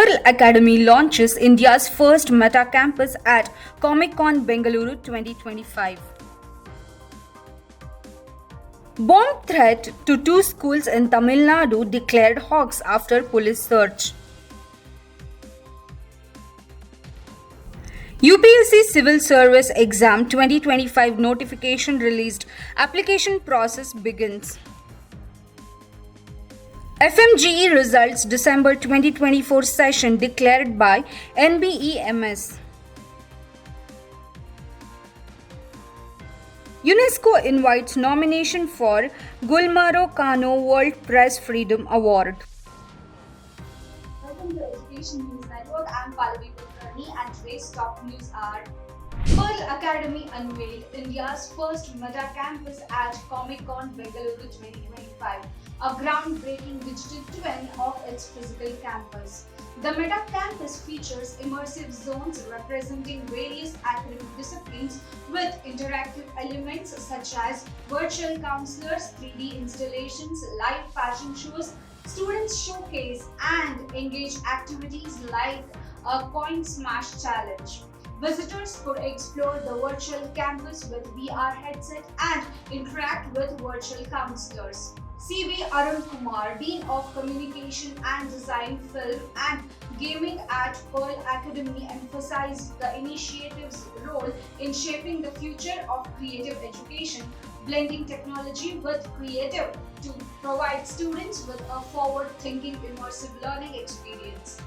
Pearl Academy launches India's first Meta campus at Comic Con Bengaluru 2025. Bomb threat to two schools in Tamil Nadu declared hawks after police search. UPSC Civil Service Exam 2025 notification released. Application process begins. FMGE results December 2024 session declared by NBEMS. UNESCO invites nomination for Gulmaro Kano World Press Freedom Award. Welcome to Education News Network. I'm Pallavi Kulkarni and today's top news are: Pearl Academy unveiled India's first Meta campus at Comic Con Bengaluru 2025, a groundbreaking digital twin of its physical campus. The Meta campus features immersive zones representing various academic disciplines with interactive elements such as virtual counselors, 3D installations, live fashion shows, students showcase and engage activities like a coin smash challenge. Visitors could explore the virtual campus with VR headset and interact with virtual counselors. CV Arun Kumar, Dean of Communication and Design, Film and Gaming at Pearl Academy, emphasized the initiative's role in shaping the future of creative education, blending technology with creative to provide students with a forward-thinking, immersive learning experience.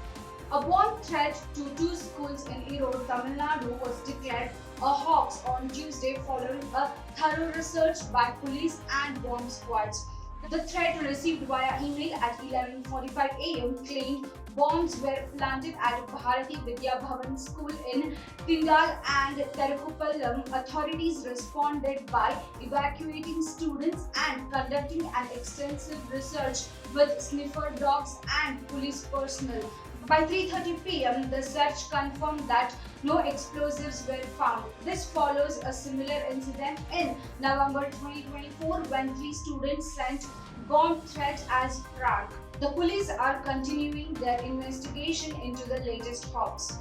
A bomb threat to two schools in Erode, Tamil Nadu was declared a hoax on Tuesday following a thorough research by police and bomb squads. The threat received via email at 11:45 am claimed bombs were planted at Bharati Vidya Bhavan school in Tindal and Terukupallam. Authorities responded by evacuating students and conducting an extensive research with sniffer dogs and police personnel. By 3:30 pm, the search confirmed that no explosives were found. This follows a similar incident in November 2024 when 3 students sent bomb threat as prank. The police are continuing their investigation into the latest hoax.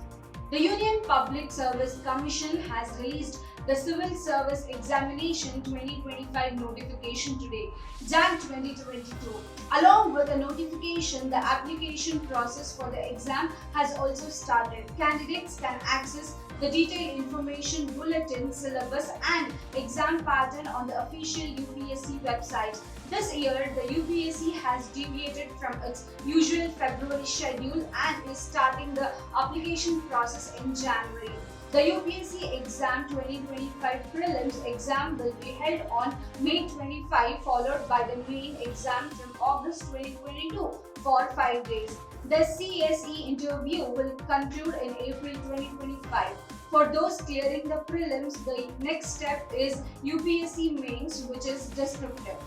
The Union Public Service Commission has released the Civil Service Examination 2025 notification today, Jan 2022. Along with the notification, the application process for the exam has also started. Candidates can access the detailed information bulletin, syllabus and exam pattern on the official UPSC website. This year, the UPSC has deviated from its usual February schedule and is starting the application process in January. The UPSC Exam 2025 Prelims exam will be held on May 25, followed by the main exam from August 2022 for 5 days. The CSE interview will conclude in April 2025. For those clearing the prelims, the next step is UPSC Mains, which is descriptive.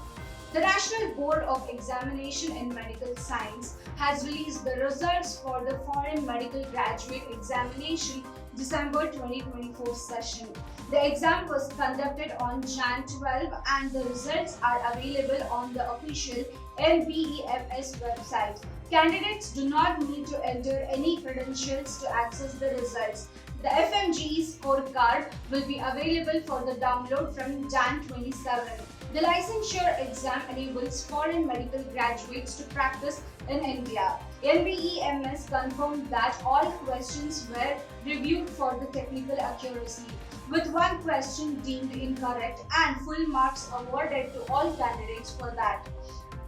The National Board of Examination in Medical Science has released the results for the Foreign Medical Graduate Examination December 2024 session. The exam was conducted on Jan 12 and the results are available on the official NBEMS website. Candidates do not need to enter any credentials to access the results. The FMGE scorecard will be available for the download from Jan 27. The licensure exam enables foreign medical graduates to practice in India. NBEMS confirmed that all questions were reviewed for the technical accuracy, with one question deemed incorrect and full marks awarded to all candidates for that.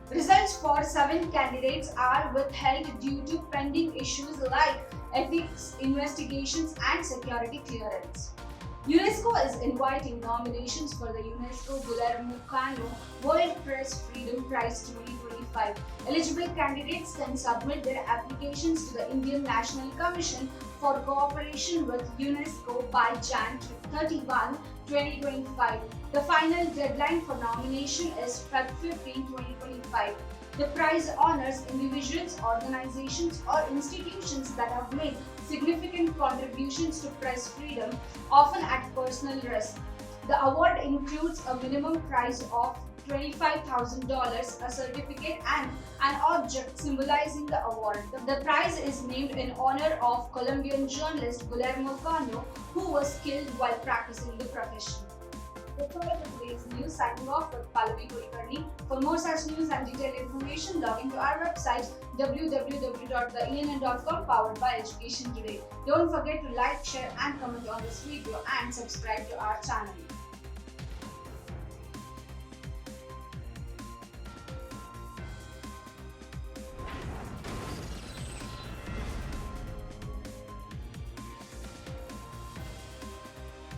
Results for 7 candidates are withheld due to pending issues like ethics, investigations and security clearance. UNESCO is inviting nominations for the UNESCO Guillermo Cano World Press Freedom Prize 2025. Eligible candidates can submit their applications to the Indian National Commission for cooperation with UNESCO by Jan 31, 2025. The final deadline for nomination is Feb 15, 2025. The prize honors individuals, organizations, or institutions that have made significant contributions to press freedom, often at personal risk. The award includes a minimum prize of $25,000, a certificate, and an object symbolizing the award. The prize is named in honor of Colombian journalist Guillermo Cano, who was killed while practicing the profession. That's all for today's news. Signing off with Pallavi Kulkarni. For more such news and detailed information, log into our website www.theENN.com, powered by Education Today. Don't forget to like, share, and comment on this video and subscribe to our channel.